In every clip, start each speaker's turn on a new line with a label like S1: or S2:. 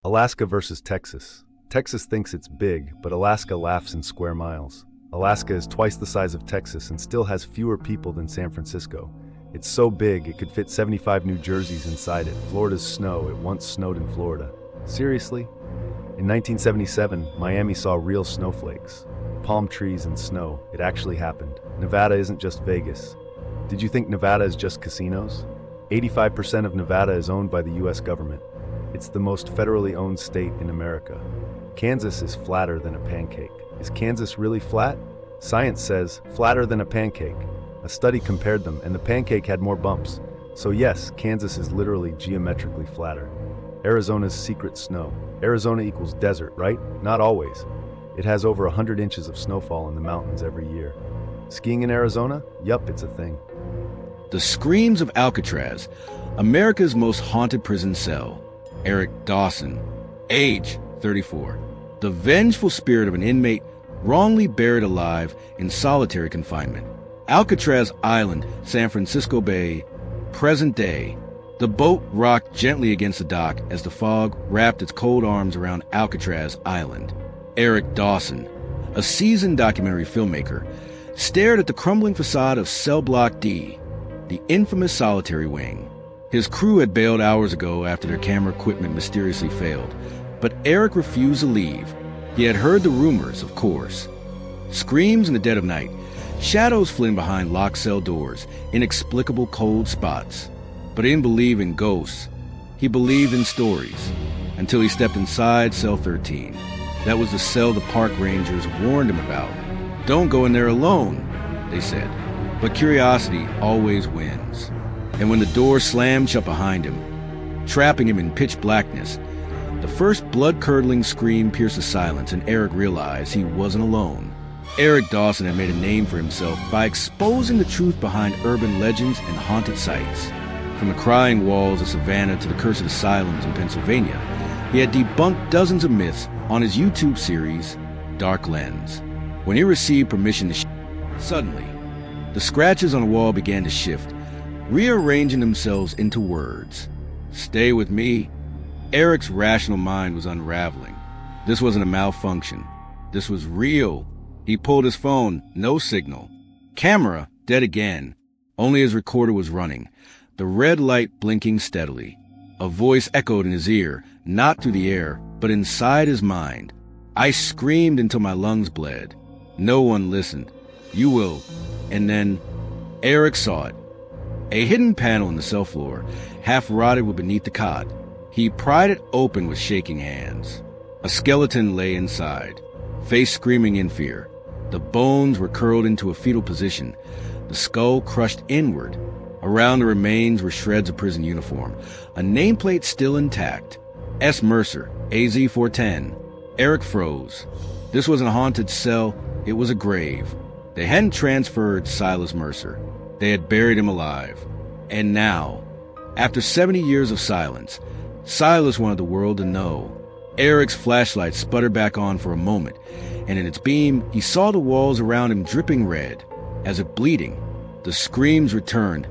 S1: Alaska versus Texas. Texas thinks it's big, but Alaska laughs in square miles. Alaska is twice the size of Texas and still has fewer people than San Francisco. It's so big it could fit 75 New Jerseys inside it. Florida's snow, it once snowed in Florida. Seriously? In 1977, Miami saw real snowflakes. Palm trees and snow. It actually happened. Nevada isn't just Vegas. Did you think Nevada is just casinos? 85% of Nevada is owned by the US government. It's the most federally owned state in America. Kansas is flatter than a pancake. Is Kansas really flat? Science says flatter than a pancake. A study compared them, and the pancake had more bumps. So yes, Kansas is literally geometrically flatter. Arizona's secret snow. Arizona equals desert, right? Not always. It has over 100 inches of snowfall in the mountains every year. Skiing in Arizona? Yup, it's a thing.
S2: The screams of Alcatraz, America's most haunted prison cell. Eric Dawson, age 34. The vengeful spirit of an inmate wrongly buried alive in solitary confinement. Alcatraz Island, San Francisco Bay, present day. The boat rocked gently against the dock as the fog wrapped its cold arms around Alcatraz Island. Eric Dawson, a seasoned documentary filmmaker, stared at the crumbling facade of Cell Block D, the infamous solitary wing. His crew had bailed hours ago after their camera equipment mysteriously failed, but Eric refused to leave. He had heard the rumors, of course. Screams in the dead of night, shadows flitting behind locked cell doors, inexplicable cold spots. But he didn't believe in ghosts. He believed in stories, until he stepped inside cell 13. That was the cell the park rangers warned him about. Don't go in there alone, they said. But curiosity always wins. And when the door slammed shut behind him, trapping him in pitch blackness, the first blood-curdling scream pierced the silence, and Eric realized he wasn't alone. Eric Dawson had made a name for himself by exposing the truth behind urban legends and haunted sites. From the crying walls of Savannah to the cursed asylums in Pennsylvania, he had debunked dozens of myths on his YouTube series, Dark Lens. When he received permission to suddenly, the scratches on the wall began to shift, rearranging themselves into words. Stay with me. Eric's rational mind was unraveling. This wasn't a malfunction. This was real. He pulled his phone, no signal. Camera, dead again. Only his recorder was running, the red light blinking steadily. A voice echoed in his ear, not through the air, but inside his mind. I screamed until my lungs bled. No one listened. You will. And then Eric saw it. A hidden panel in the cell floor, half rotted with beneath the cot. He pried it open with shaking hands. A skeleton lay inside, face screaming in fear. The bones were curled into a fetal position, the skull crushed inward. Around the remains were shreds of prison uniform, a nameplate still intact. S. Mercer, AZ 410. Eric froze. This wasn't a haunted cell, it was a grave. They hadn't transferred Silas Mercer. They had buried him alive. And now, after 70 years of silence, Silas wanted the world to know. Eric's flashlight sputtered back on for a moment, and in its beam, he saw the walls around him dripping red. As if bleeding, the screams returned.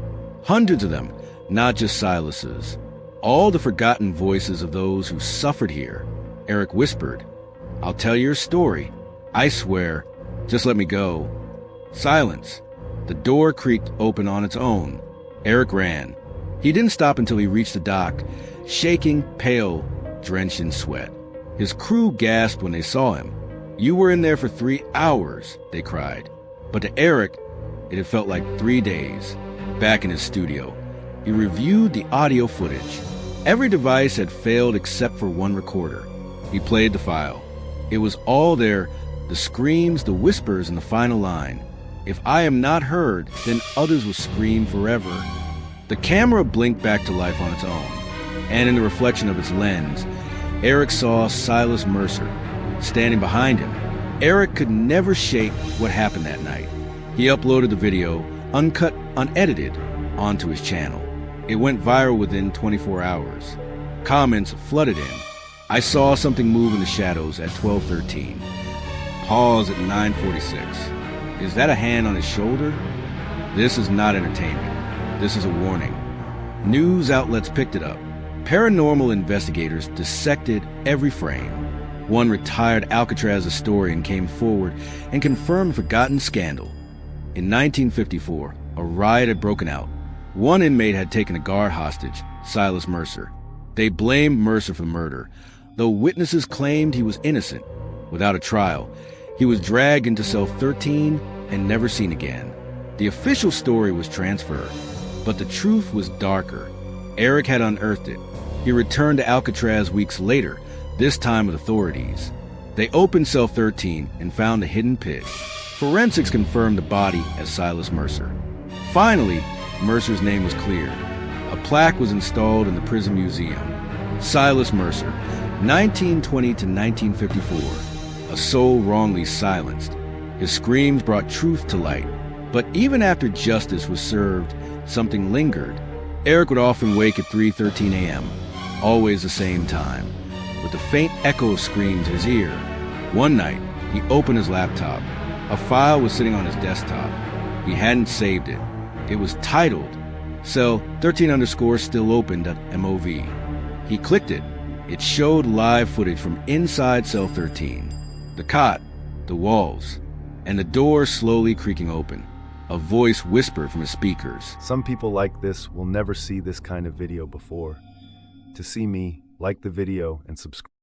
S2: Hundreds of them, not just Silas's. All the forgotten voices of those who suffered here. Eric whispered, I'll tell your story. I swear. Just let me go. Silence. The door creaked open on its own. Eric ran. He didn't stop until he reached the dock, shaking, pale, drenched in sweat. His crew gasped when they saw him. You were in there for 3 hours, they cried. But to Eric, it had felt like 3 days. Back in his studio, he reviewed the audio footage. Every device had failed except for one recorder. He played the file. It was all there, the screams, the whispers, and the final line. If I am not heard, then others will scream forever. The camera blinked back to life on its own, and in the reflection of its lens, Eric saw Silas Mercer standing behind him. Eric could never shake what happened that night. He uploaded the video, uncut, unedited, onto his channel. It went viral within 24 hours. Comments flooded in. I saw something move in the shadows at 12:13. Pause at 9:46. Is that a hand on his shoulder? This is not entertainment. This is a warning. News outlets picked it up. Paranormal investigators dissected every frame. One retired Alcatraz historian came forward and confirmed a forgotten scandal. In 1954, a riot had broken out. One inmate had taken a guard hostage, Silas Mercer. They blamed Mercer for murder, though witnesses claimed he was innocent. Without a trial, he was dragged into cell 13 and never seen again. The official story was transferred, but the truth was darker. Eric had unearthed it. He returned to Alcatraz weeks later, this time with authorities. They opened cell 13 and found a hidden pit. Forensics confirmed the body as Silas Mercer. Finally, Mercer's name was cleared. A plaque was installed in the prison museum. Silas Mercer, 1920 to 1954, a soul wrongly silenced. His screams brought truth to light. But even after justice was served, something lingered. Eric would often wake at 3:13 a.m., always the same time, with the faint echo of screams in his ear. One night, he opened his laptop. A file was sitting on his desktop. He hadn't saved it. It was titled cell 13_still-open.mov. He clicked it. It showed live footage from inside cell 13. The cot, the walls, and the door slowly creaking open. A voice whispered from his speakers.
S1: Some people like this will never see this kind of video before. To see me, like the video and subscribe.